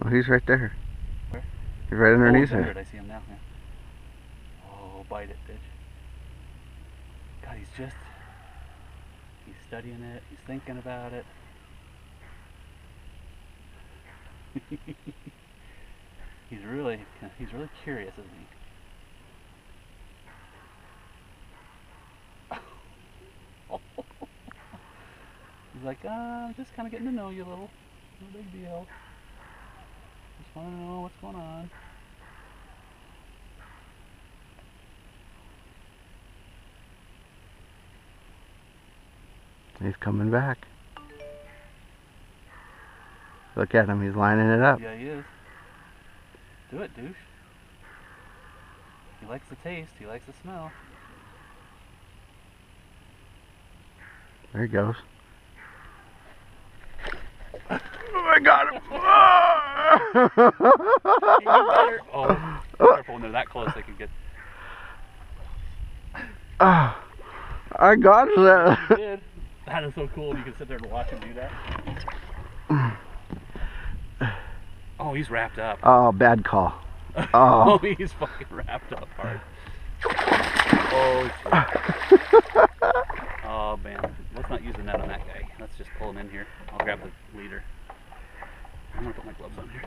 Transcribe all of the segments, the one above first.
Oh, he's right there. Where? He's right underneath it. it. I see him now. Yeah. Oh, bite it, bitch. God, he's studying it. He's thinking about it. he's really curious, isn't he? He's like, I'm just kind of getting to know you a little. No big deal. Just want to know what's going on. He's coming back. Look at him, he's lining it up. Yeah, he is. Do it, douche. He likes the taste, he likes the smell. There he goes. Oh, I got him! You better. Oh, careful when they're that close, they can get. I got it. You did. That is so cool. You can sit there and watch him do that. Oh, he's wrapped up. Oh, bad call. Oh, he's fucking wrapped up hard. Oh, shit. Oh, man. Let's not use the net on that guy. Let's just pull him in here. I'll grab the leader. I'm going to put my gloves on here.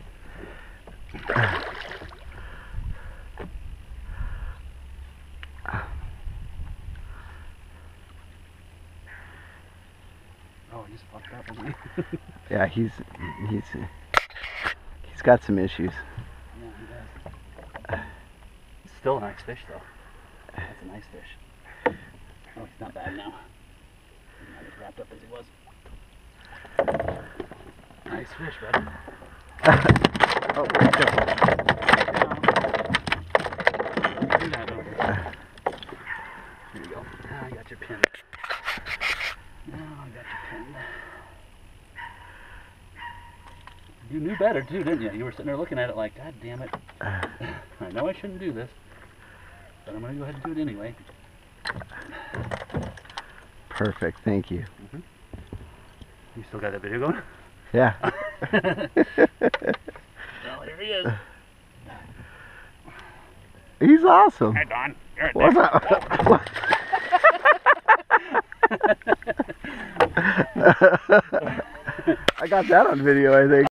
Oh, he just fucked up, hasn't he? Yeah, he's got some issues. Yeah, he does. It's still a nice fish, though. That's a nice fish. Oh, he's not bad now. He's not as wrapped up as he was. Nice fish, buddy. Oh, careful. Here you go. Now I got your pin. Now I got your pin. You knew better too, didn't you? You were sitting there looking at it like, God damn it. I know I shouldn't do this, but I'm going to go ahead and do it anyway. Perfect, thank you. Mm-hmm. You still got that video going? Yeah. Well, here he is. He's awesome. Hey, Don. You're What's up? I got that on video, I think.